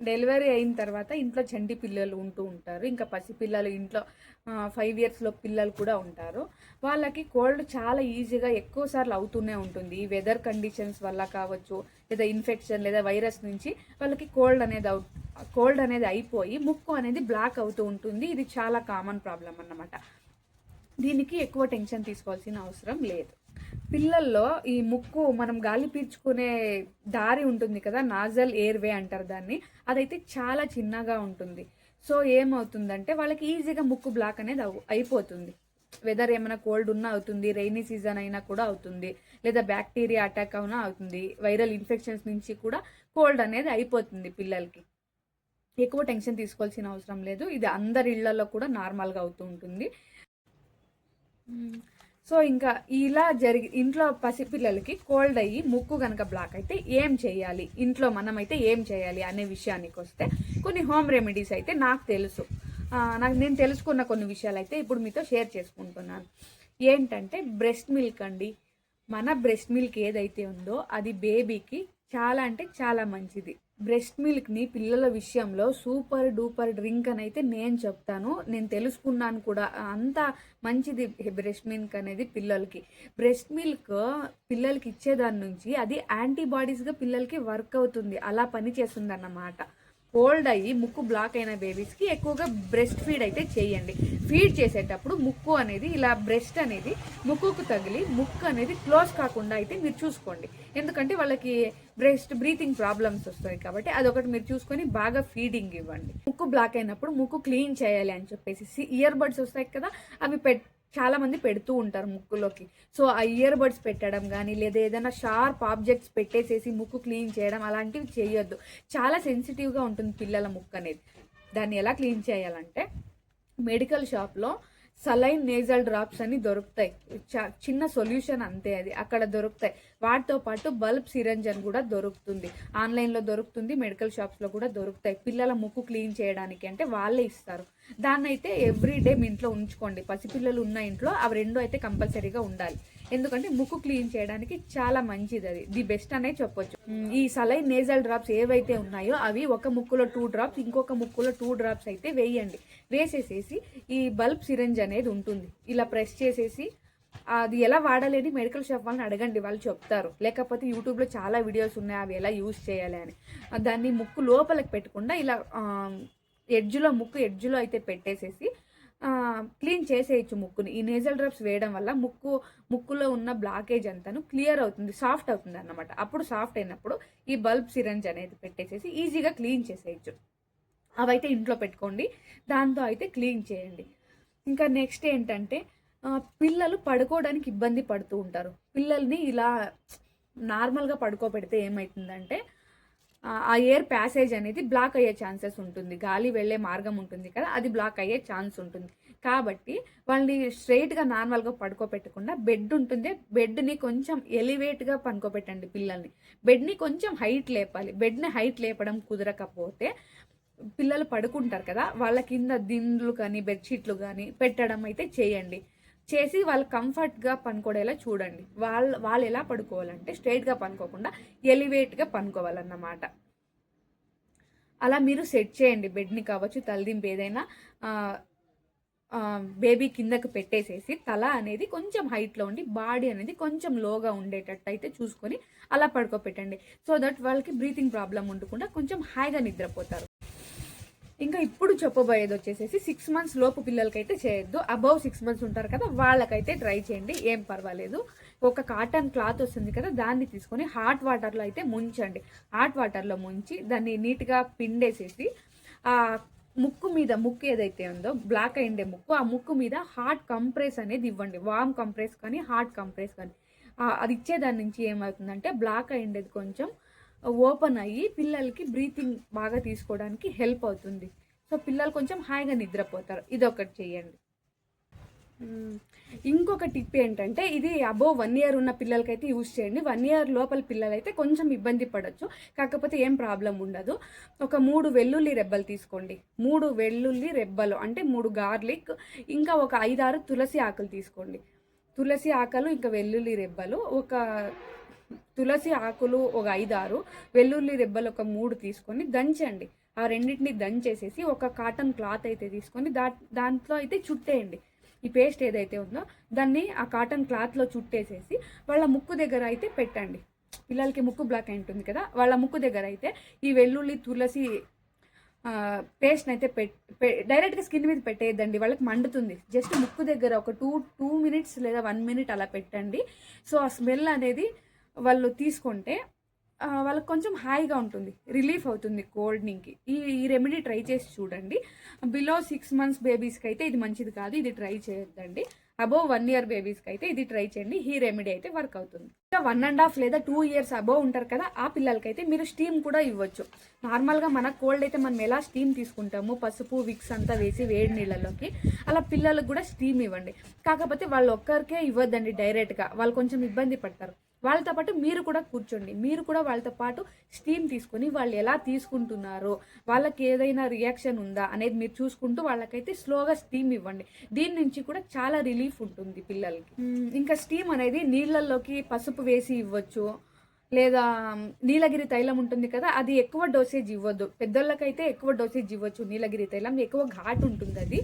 Delivery అయిన తర్వాత ఇంట్లో చంటి పిల్లలు ఉంటూ ఉంటారు. ఇంకా పసిపిల్లలు ఇంట్లో 5 ఇయర్స్‌లో పిల్లలు కూడా ఉంటారు. వాళ్ళకి కోల్డ్ చాలా ఈజీగా ఎక్కువ సార్లు అవుతూనే ఉంటుంది. ఈ వెదర్ కండిషన్స్ వల్ల కావచ్చు, లేదా ఇన్ఫెక్షన్ లేదా వైరస్ నుంచి వాళ్ళకి కోల్డ్ అనేది అయిపోయి ముక్కు అనేది బ్లాక్ అవుతూ ఉంటుంది. ఇది చాలా కామన్ ప్రాబ్లమ్ అన్నమాట. దీనికి ఎక్కువ టెన్షన్ తీసుకోవాల్సిన అవసరం లేదు. పిల్లల్లో ఈ ముక్కు మనం గాలి పీల్చుకునే దారి ఉంటుంది కదా, నాజల్ ఎయిర్వే అంటారు దాన్ని. అదైతే చాలా చిన్నగా ఉంటుంది. సో ఏమవుతుందంటే వాళ్ళకి ఈజీగా ముక్కు బ్లాక్ అనేది అయిపోతుంది. వెదర్ ఏమైనా కోల్డ్ ఉన్నా అవుతుంది, రైనీ సీజన్ అయినా కూడా అవుతుంది, లేదా బ్యాక్టీరియా అటాక్ అయినా అవుతుంది. వైరల్ ఇన్ఫెక్షన్స్ నుంచి కూడా కోల్డ్ అనేది అయిపోతుంది పిల్లలకి. ఎక్కువ టెన్షన్ తీసుకోవాల్సిన అవసరం లేదు. ఇది అందరి ఇళ్లలో కూడా నార్మల్గా అవుతూ ఉంటుంది. సో ఇంకా ఇలా ఇంట్లో పసిపిల్లలకి కోల్డ్ అయ్యి ముక్కు కనుక బ్లాక్ అయితే ఏం చేయాలి, ఇంట్లో మనమైతే ఏం చేయాలి అనే విషయానికి వస్తే కొన్ని హోమ్ రెమెడీస్ అయితే నాకు తెలుసు. నేను తెలుసుకున్న కొన్ని విషయాలు అయితే ఇప్పుడు మీతో షేర్ చేసుకుంటున్నాను. ఏంటంటే బ్రెస్ట్ మిల్క్ అండి. మన బ్రెస్ట్ మిల్క్ ఏదైతే ఉందో అది బేబీకి చాలా అంటే చాలా మంచిది. బ్రెస్ట్ మిల్క్ని పిల్లల విషయంలో సూపర్ డూపర్ డ్రింక్ అని అయితే నేను చెప్తాను. నేను తెలుసుకున్నాను కూడా. అంత మంచిది బ్రెస్ట్ మిల్క్ అనేది పిల్లలకి. బ్రెస్ట్ మిల్క్ పిల్లలకి ఇచ్చేదాని నుంచి అది యాంటీబాడీస్గా పిల్లలకి వర్క్ అవుతుంది. అలా పనిచేస్తుంది అన్నమాట. కోల్డ్ అయ్యి ముక్కు బ్లాక్ అయిన బేబీస్కి ఎక్కువగా బ్రెస్ట్ ఫీడ్ అయితే చేయండి. ఫీడ్ చేసేటప్పుడు ముక్కు అనేది ఇలా బ్రెస్ట్ అనేది ముక్కుకు తగిలి ముక్కు అనేది క్లోజ్ కాకుండా అయితే మీరు చూసుకోండి. ఎందుకంటే వాళ్ళకి బ్రెస్ట్ బ్రీతింగ్ ప్రాబ్లమ్స్ వస్తాయి కాబట్టి అదొకటి మీరు చూసుకొని బాగా ఫీడింగ్ ఇవ్వండి. ముక్కు బ్లాక్ అయినప్పుడు ముక్కు క్లీన్ చేయాలి అని చెప్పేసి ఇయర్ బడ్స్ వస్తాయి కదా, అవి చాలా మంది పెడుతూ ఉంటారు ముక్కులోకి. సో ఆ ఇయర్ బడ్స్ పెట్టడం కానీ, లేదా ఏదైనా షార్ప్ ఆబ్జెక్ట్స్ పెట్టేసేసి ముక్కు క్లీన్ చేయడం అలాంటివి చేయొద్దు. చాలా సెన్సిటివ్గా ఉంటుంది పిల్లల ముక్కు అనేది. దాన్ని ఎలా క్లీన్ చేయాలంటే మెడికల్ షాప్లో సలైన్ నేజల్ డ్రాప్స్ అని దొరుకుతాయి. చిన్న సొల్యూషన్ అంతే, అది అక్కడ దొరుకుతాయి. వాటితో పాటు బల్బ్ సిరంజ్ అని కూడా దొరుకుతుంది. ఆన్లైన్లో దొరుకుతుంది, మెడికల్ షాప్స్లో కూడా దొరుకుతాయి. పిల్లల ముక్కు క్లీన్ చేయడానికి అంటే వాళ్ళే ఇస్తారు. దాన్ని అయితే ఎవ్రీడే మీ ఇంట్లో ఉంచుకోండి. పసిపిల్లలు ఉన్న ఇంట్లో అవి రెండు అయితే కంపల్సరీగా ఉండాలి. ఎందుకంటే ముక్కు క్లీన్ చేయడానికి చాలా మంచిది. అది ది బెస్ట్ అనే చెప్పొచ్చు. ఈ సలైన్ నేజల్ డ్రాప్స్ ఏవైతే ఉన్నాయో అవి ఒక ముక్కులో 2 డ్రాప్స్, ఇంకొక ముక్కులో 2 డ్రాప్స్ అయితే వేయండి. వేసేసేసి ఈ బల్బ్ సిరంజ్ అనేది ఉంటుంది, ఇలా ప్రెస్ చేసేసి అది ఎలా వాడాలని మెడికల్ షాప్ వాళ్ళని అడగండి, వాళ్ళు చెప్తారు. లేకపోతే యూట్యూబ్లో చాలా వీడియోస్ ఉన్నాయి అవి ఎలా యూజ్ చేయాలి అని. దాన్ని ముక్కు లోపలికి పెట్టకుండా ఇలా ముక్కు ఎడ్జ్లో అయితే పెట్టేసేసి క్లీన్ చేసేయచ్చు ముక్కుని. ఈ నేజల్ డ్రాప్స్ వేయడం వల్ల ముక్కులో ఉన్న బ్లాకేజ్ అంతాను క్లియర్ అవుతుంది, సాఫ్ట్ అవుతుంది అన్నమాట. అప్పుడు సాఫ్ట్ అయినప్పుడు ఈ బల్బ్ సిరంజ్ అనేది పెట్టేసేసి ఈజీగా క్లీన్ చేసేయచ్చు. అవైతే ఇంట్లో పెట్టుకోండి, దాంతో అయితే క్లీన్ చేయండి. ఇంకా నెక్స్ట్ ఏంటంటే పిల్లలు పడుకోవడానికి ఇబ్బంది పడుతూ ఉంటారు. పిల్లల్ని ఇలా నార్మల్గా పడుకోబెడితే ఏమవుతుందంటే ఆ ఎయిర్ ప్యాసేజ్ అనేది బ్లాక్ అయ్యే ఛాన్సెస్ ఉంటుంది. గాలి వెళ్ళే మార్గం ఉంటుంది కదా, అది బ్లాక్ అయ్యే ఛాన్స్ ఉంటుంది. కాబట్టి వాళ్ళని స్ట్రైట్గా నార్మల్గా పడుకోబెట్టకుండా బెడ్ ఉంటుంది, బెడ్ని కొంచెం ఎలివేట్గా పడుకోబెట్టండి పిల్లల్ని. బెడ్ని కొంచెం హైట్ లేపాలి. బెడ్ని హైట్ లేపడం కుదరకపోతే పిల్లలు పడుకుంటారు కదా, వాళ్ళ కింద దిండ్లు కానీ బెడ్షీట్లు కానీ పెట్టడం అయితే చేయండి. చేసి వాళ్ళు కంఫర్ట్గా పనుకోడేలా చూడండి. వాళ్ళు ఎలా పడుకోవాలంటే స్ట్రైట్గా పనుకోకుండా ఎలివేట్గా పనుకోవాలన్నమాట. అలా మీరు సెట్ చేయండి. బెడ్ని కావచ్చు, తలదింపు ఏదైనా బేబీ కిందకు పెట్టేసేసి తల అనేది కొంచెం హైట్లో ఉండి బాడీ అనేది కొంచెం లోగా ఉండేటట్టు అయితే చూసుకొని అలా పడుకోపెట్టండి. సో దట్ వాళ్ళకి బ్రీతింగ్ ప్రాబ్లం ఉండకుండా కొంచెం హాయిగా నిద్రపోతారు. ఇంకా ఇప్పుడు చెప్పబోయేది వచ్చేసేసి 6 months లోపు పిల్లలకైతే చేయొద్దు. అబౌవ్ 6 months ఉంటారు కదా, వాళ్ళకైతే ట్రై చేయండి, ఏం పర్వాలేదు. ఒక కాటన్ క్లాత్ వస్తుంది కదా, దాన్ని తీసుకొని హాట్ వాటర్లో అయితే ముంచండి. హాట్ వాటర్లో ముంచి దాన్ని నీట్గా పిండేసేసి ఆ ముక్కు ఏదైతే ఉందో బ్లాక్ అయిండే ముక్కు, ఆ ముక్కు మీద హాట్ కంప్రెస్ అనేది ఇవ్వండి. వామ్ కంప్రెస్ కానీ హాట్ కంప్రెస్ కానీ అది ఇచ్చేదాని నుంచి ఏమవుతుందంటే బ్లాక్ అయిండేది కొంచెం ఓపెన్ అయ్యి పిల్లలకి బ్రీతింగ్ బాగా తీసుకోవడానికి హెల్ప్ అవుతుంది. సో పిల్లలు కొంచెం హాయిగా నిద్రపోతారు. ఇదొకటి చేయండి. ఇంకొక టిప్ ఏంటంటే ఇది అబోవ్ 1 year ఉన్న పిల్లలకైతే యూజ్ చేయండి. 1 year లోపల పిల్లలైతే కొంచెం ఇబ్బంది పడవచ్చు, కాకపోతే ఏం ప్రాబ్లం ఉండదు. ఒక 3 వెల్లుల్లి రెబ్బలు తీసుకోండి. 3 వెల్లుల్లి రెబ్బలు అంటే 3 గార్లిక్, ఇంకా ఒక 5-6 తులసి ఆకులు తీసుకోండి. తులసి ఆకులు ఇంకా వెల్లుల్లి రెబ్బలు, ఒక తులసి ఆకులు ఒక 5-6, వెల్లుల్లి రెబ్బలు ఒక 3 తీసుకొని దంచండి. ఆ రెండింటిని దంచేసేసి ఒక కాటన్ క్లాత్ అయితే తీసుకొని దాంట్లో అయితే చుట్టేయండి. ఈ పేస్ట్ ఏదైతే ఉందో దాన్ని ఆ కాటన్ క్లాత్లో చుట్టేసేసి వాళ్ళ ముక్కు దగ్గర అయితే పెట్టండి. పిల్లలకి ముక్కు బ్లాక్ అయి ఉంటుంది కదా, వాళ్ళ ముక్కు దగ్గర అయితే ఈ వెల్లుల్లి తులసి పేస్ట్ని అయితే డైరెక్ట్గా స్కిన్ మీద పెట్టేయద్దండి, వాళ్ళకి మండుతుంది. జస్ట్ ముక్కు దగ్గర ఒక 2 minutes లేదా 1 minute అలా పెట్టండి. సో ఆ స్మెల్ అనేది వాళ్ళు తీసుకుంటే వాళ్ళకి కొంచెం హాయిగా ఉంటుంది, రిలీఫ్ అవుతుంది కోల్డ్నింగ్కి. ఈ రెమెడీ ట్రై చేసి చూడండి. బిలో 6 months బేబీస్కి అయితే ఇది మంచిది కాదు, ఇది ట్రై చేయొద్దండి. అబోవ్ 1 year బేబీస్కి అయితే ఇది ట్రై చేయండి. ఈ రెమెడీ అయితే వర్క్ అవుతుంది. ఇంకా 1.5 లేదా 2 years అబోవ్ ఉంటారు కదా, ఆ పిల్లలకైతే మీరు స్టీమ్ కూడా ఇవ్వచ్చు. నార్మల్గా మన కోల్డ్ అయితే మనం ఎలా స్టీమ్ తీసుకుంటాము, పసుపు విక్స్ అంతా వేసి వేడి నీళ్ళలోకి, అలా పిల్లలకు కూడా స్టీమ్ ఇవ్వండి. కాకపోతే వాళ్ళు ఒక్కరికే ఇవ్వద్దండి డైరెక్ట్గా, వాళ్ళు కొంచెం ఇబ్బంది పడతారు. వాళ్ళతో పాటు మీరు కూడా కూర్చోండి, మీరు కూడా వాళ్ళతో పాటు స్టీమ్ తీసుకొని వాళ్ళు ఎలా తీసుకుంటున్నారో, వాళ్ళకి ఏదైనా రియాక్షన్ ఉందా అనేది మీరు చూసుకుంటూ వాళ్ళకైతే స్లోగా స్టీమ్ ఇవ్వండి. దీని నుంచి కూడా చాలా రిలీఫ్ ఉంటుంది పిల్లలకి. ఇంకా స్టీమ్ అనేది నీళ్ళల్లోకి పసుపు వేసి ఇవ్వచ్చు, లేదా నీలగిరి తైలం ఉంటుంది కదా, అది ఎక్కువ డోసేజ్ ఇవ్వద్దు. పెద్దోళ్ళకైతే ఎక్కువ డోసేజ్ ఇవ్వచ్చు. నీలగిరి తైలం ఎక్కువ ఘాటు ఉంటుంది అది.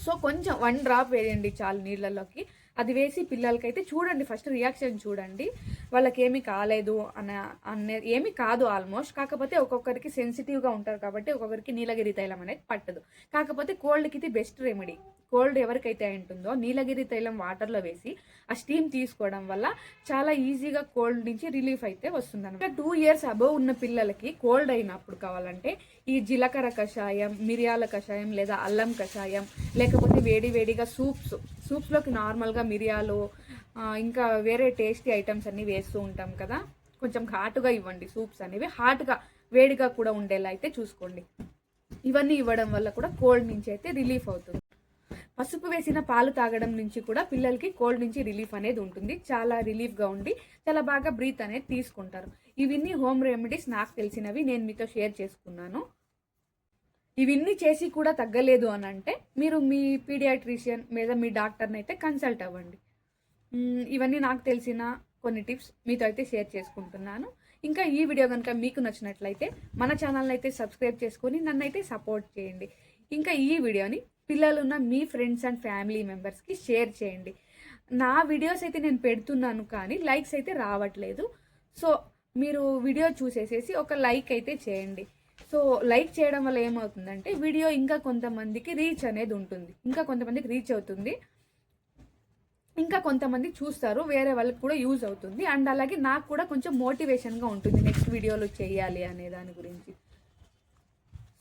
సో కొంచెం 1 drop వేయండి చాలు నీళ్ళలోకి. అది వేసి పిల్లలకైతే చూడండి, ఫస్ట్ రియాక్షన్ చూడండి. వాళ్ళకి ఏమీ కాలేదు ఏమీ కాదు ఆల్మోస్ట్. కాకపోతే ఒక్కొక్కరికి సెన్సిటివ్గా ఉంటారు కాబట్టి ఒక్కొక్కరికి నీలగిరి తైలం అనేది పట్టదు. కాకపోతే కోల్డ్కి ఇది బెస్ట్ రెమెడీ. కోల్డ్ ఎవరికైతే ఉంటుందో నీలగిరి తైలం వాటర్లో వేసి ఆ స్టీమ్ తీసుకోవడం వల్ల చాలా ఈజీగా కోల్డ్ నుంచి రిలీఫ్ అయితే వస్తుంది అనమాట. 2 years అబోవ్ ఉన్న పిల్లలకి కోల్డ్ అయినప్పుడు కావాలంటే ఈ జీలకర్ర కషాయం, మిరియాల కషాయం లేదా అల్లం కషాయం, లేకపోతే వేడివేడిగా సూప్స్లోకి నార్మల్గా మిరియాలు ఇంకా వేరే టేస్టీ ఐటమ్స్ అన్నీ వేస్తూ ఉంటాం కదా, కొంచెం ఘాటుగా ఇవ్వండి. సూప్స్ అనేవి హాట్గా వేడిగా కూడా ఉండేలా అయితే చూసుకోండి. ఇవన్నీ ఇవ్వడం వల్ల కూడా కోల్డ్ నుంచి అయితే రిలీఫ్ అవుతుంది. పసుపు వేసిన పాలు తాగడం నుంచి కూడా పిల్లలకి కోల్డ్ నుంచి రిలీఫ్ అనేది ఉంటుంది. చాలా రిలీఫ్గా ఉండి చాలా బాగా బ్రీత్ అనేది తీసుకుంటారు. ఇవన్నీ హోమ్ రెమెడీస్ నాకు తెలిసినవి, నేను మీతో షేర్ చేసుకున్నాను. ఇవన్నీ చేసి కూడా తగ్గలేదు అని అంటే మీరు మీ పీడియాట్రిషియన్ లేదా మీ డాక్టర్ని అయితే కన్సల్ట్ అవ్వండి. ఇవన్నీ నాకు తెలిసిన కొన్ని టిప్స్ మీతో అయితే షేర్ చేసుకుంటున్నాను. ఇంకా ఈ వీడియో కనుక మీకు నచ్చినట్లయితే మన ఛానల్ని అయితే సబ్స్క్రైబ్ చేసుకొని నన్ను అయితే సపోర్ట్ చేయండి. ఇంకా ఈ వీడియోని పిల్లలున్న మీ ఫ్రెండ్స్ అండ్ ఫ్యామిలీ మెంబర్స్కి షేర్ చేయండి. నా వీడియోస్ అయితే నేను పెడుతున్నాను కానీ లైక్స్ అయితే రావట్లేదు. సో మీరు వీడియో చూసేసేసి ఒక లైక్ అయితే చేయండి. సో లైక్ చేయడం వల్ల ఏమవుతుందంటే వీడియో ఇంకా కొంతమందికి రీచ్ అనేది ఉంటుంది, ఇంకా కొంతమందికి రీచ్ అవుతుంది, ఇంకా కొంతమంది చూస్తారు, వేరే వాళ్ళకి కూడా యూజ్ అవుతుంది. అండ్ అలాగే నాకు కూడా కొంచెం మోటివేషన్గా ఉంటుంది నెక్స్ట్ వీడియోలు చేయాలి అనే దాని గురించి.